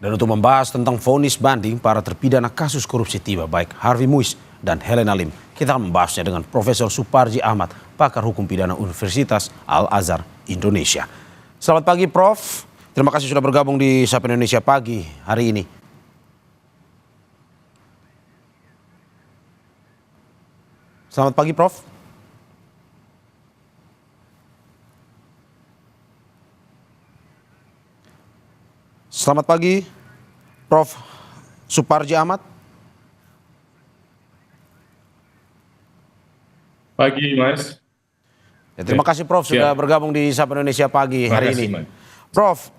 Dan untuk membahas tentang vonis banding para terpidana kasus korupsi tiba baik Harvey Muiz dan Helena Lim, kita akan membahasnya dengan Profesor Suparji Ahmad, pakar hukum pidana Universitas Al-Azhar Indonesia. Selamat pagi Prof. Terima kasih sudah bergabung di Sapa Indonesia Pagi hari ini. Selamat pagi Prof. Selamat pagi Prof. Suparji Ahmad. Pagi Mas. Ya, terima kasih Prof sudah bergabung di Sapa Indonesia Pagi hari ini. Mas. Prof,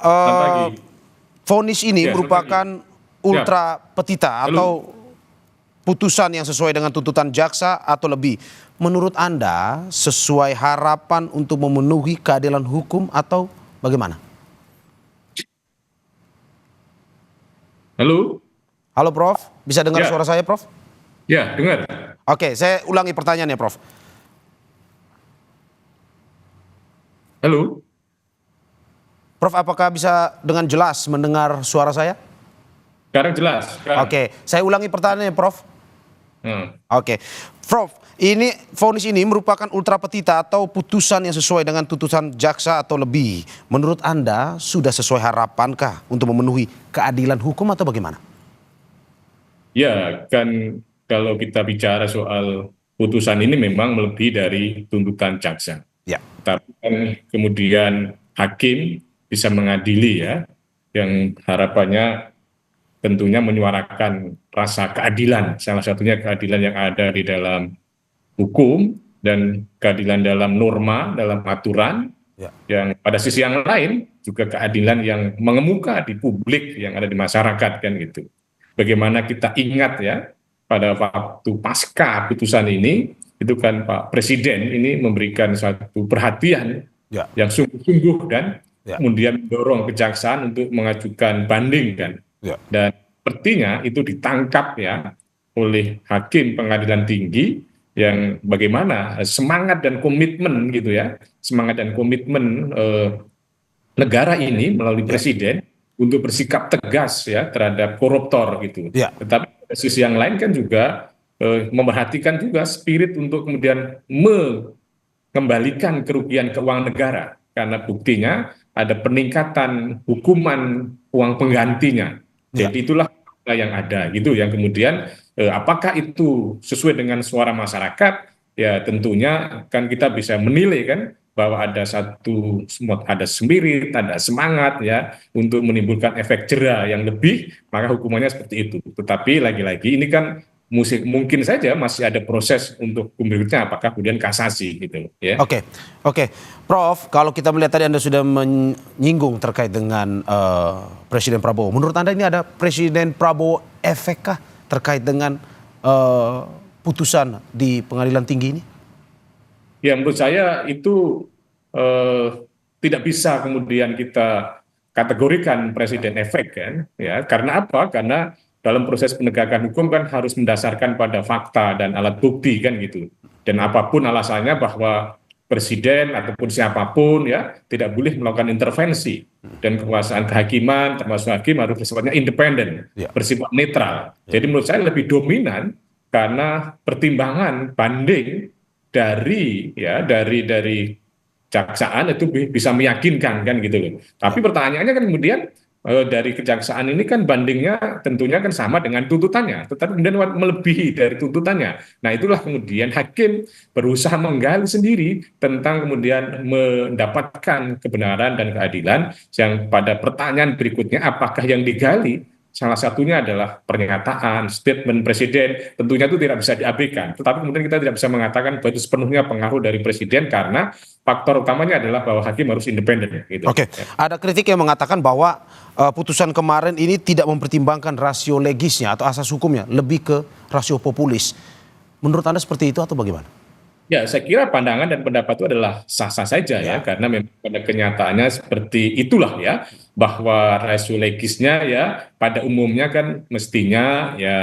vonis ini merupakan ultra petita atau putusan yang sesuai dengan tuntutan jaksa atau lebih. Menurut Anda sesuai harapan untuk memenuhi keadilan hukum atau bagaimana? Halo? Halo Prof, bisa dengar suara saya Prof? Ya, dengar. Oke, saya ulangi pertanyaannya Prof. Halo? Prof, apakah bisa dengan jelas mendengar suara saya? Sekarang jelas. Oke, saya ulangi pertanyaannya Prof. Oke, Prof, ini vonis ini merupakan ultra petita atau putusan yang sesuai dengan tuntutan jaksa atau lebih. Menurut Anda sudah sesuai harapankah untuk memenuhi keadilan hukum atau bagaimana? Ya, kan kalau kita bicara soal putusan ini memang melebihi dari tuntutan jaksa. Ya. Tapi kan kemudian hakim bisa mengadili ya, yang harapannya tentunya menyuarakan rasa keadilan, salah satunya keadilan yang ada di dalam hukum dan keadilan dalam norma, dalam aturan, yang pada sisi yang lain juga keadilan yang mengemuka di publik yang ada di masyarakat kan gitu. Bagaimana kita ingat ya pada waktu pasca putusan ini itu kan Pak Presiden ini memberikan suatu perhatian yang sungguh-sungguh dan kemudian mendorong kejaksaan untuk mengajukan banding kan. Dan sepertinya itu ditangkap ya oleh hakim pengadilan tinggi yang bagaimana semangat dan komitmen gitu ya, semangat dan komitmen negara ini melalui presiden untuk bersikap tegas ya terhadap koruptor gitu. Tetapi pada sisi yang lain kan juga memerhatikan juga spirit untuk kemudian mengembalikan kerugian keuangan negara karena buktinya ada peningkatan hukuman uang penggantinya. Jadi itulah yang ada gitu yang kemudian apakah itu sesuai dengan suara masyarakat ya tentunya kan kita bisa menilai kan bahwa ada spirit, ada semangat ya untuk menimbulkan efek jera yang lebih, maka hukumannya seperti itu. Tetapi lagi-lagi ini kan mungkin saja masih ada proses untuk berikutnya apakah kemudian kasasi gitu ya. Oke. Prof, kalau kita melihat tadi Anda sudah menyinggung terkait dengan Presiden Prabowo. Menurut Anda ini ada Presiden Prabowo efekkah terkait dengan putusan di pengadilan tinggi ini? Ya menurut saya itu tidak bisa kemudian kita kategorikan presiden efek kan ya karena apa? Karena dalam proses penegakan hukum kan harus mendasarkan pada fakta dan alat bukti kan gitu. Dan apapun alasannya bahwa presiden ataupun siapapun ya tidak boleh melakukan intervensi dan kekuasaan kehakiman termasuk hakim harus bersifatnya independen, bersifat netral. Jadi menurut saya lebih dominan karena pertimbangan banding dari kejaksaan itu bisa meyakinkan kan gitu loh. Tapi pertanyaannya kan kemudian dari kejaksaan ini kan bandingnya tentunya kan sama dengan tuntutannya, tetapi kemudian melebihi dari tuntutannya. Nah itulah kemudian hakim berusaha menggali sendiri tentang kemudian mendapatkan kebenaran dan keadilan yang pada pertanyaan berikutnya apakah yang digali salah satunya adalah pernyataan, statement presiden, tentunya itu tidak bisa diabaikan. Tetapi kemudian kita tidak bisa mengatakan bahwa itu sepenuhnya pengaruh dari presiden karena faktor utamanya adalah bahwa hakim harus independen. Gitu. Oke, ada kritik yang mengatakan bahwa putusan kemarin ini tidak mempertimbangkan rasio legisnya atau asas hukumnya, lebih ke rasio populis. Menurut Anda seperti itu atau bagaimana? Ya, saya kira pandangan dan pendapat itu adalah sah-sah saja ya, karena memang pada kenyataannya seperti itulah ya, bahwa rasio legisnya ya pada umumnya kan mestinya ya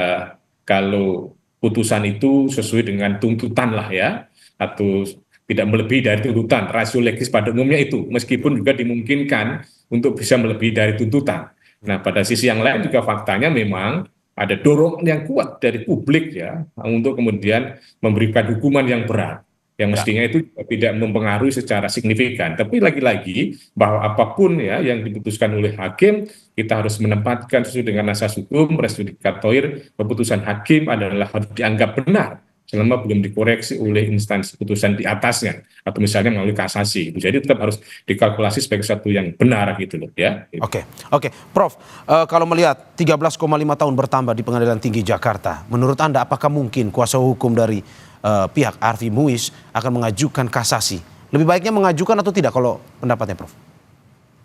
kalau putusan itu sesuai dengan tuntutan lah ya, atau tidak melebihi dari tuntutan. Rasio legis pada umumnya itu, meskipun juga dimungkinkan untuk bisa melebihi dari tuntutan. Nah, pada sisi yang lain juga faktanya memang ada dorongan yang kuat dari publik ya untuk kemudian memberikan hukuman yang berat yang Ya, mestinya itu tidak mempengaruhi secara signifikan. Tapi lagi-lagi bahwa apapun ya yang diputuskan oleh hakim, kita harus menempatkan sesuai dengan asas hukum, res judicatoir, keputusan hakim adalah harus dianggap benar selama belum dikoreksi oleh instansi putusan di atasnya atau misalnya melalui kasasi. Jadi tetap harus dikalkulasi sebagai satu yang benar gitu loh ya. oke, oke. Prof, kalau melihat 13,5 tahun bertambah di Pengadilan Tinggi Jakarta, menurut Anda apakah mungkin kuasa hukum dari pihak Harvey Muiz akan mengajukan kasasi? Lebih baiknya mengajukan atau tidak kalau pendapatnya, Prof?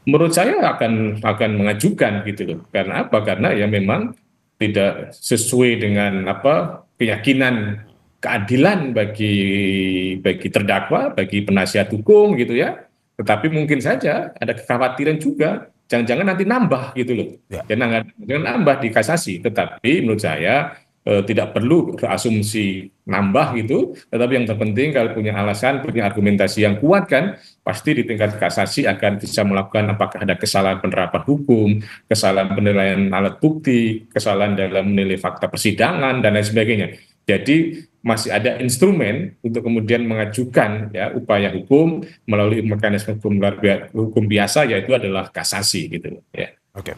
Menurut saya akan mengajukan gitu loh. Karena apa? Karena ya memang tidak sesuai dengan apa keyakinan keadilan bagi terdakwa, bagi penasihat hukum gitu ya. Tetapi mungkin saja ada kekhawatiran juga, jangan-jangan nanti nambah gitu loh. Ya. Jangan nambah di kasasi. Tetapi menurut saya tidak perlu berasumsi nambah gitu. Tetapi yang terpenting kalau punya alasan, punya argumentasi yang kuat kan, pasti di tingkat kasasi akan bisa melakukan apakah ada kesalahan penerapan hukum, kesalahan penilaian alat bukti, kesalahan dalam menilai fakta persidangan dan lain sebagainya. Jadi masih ada instrumen untuk kemudian mengajukan ya upaya hukum melalui mekanisme hukum biasa yaitu adalah kasasi gitu ya. Oke.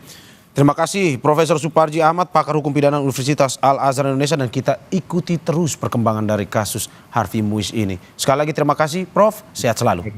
Terima kasih Profesor Suparji Ahmad, pakar hukum pidana Universitas Al-Azhar Indonesia, dan kita ikuti terus perkembangan dari kasus Harvey Muiz ini. Sekali lagi terima kasih Prof, sehat selalu.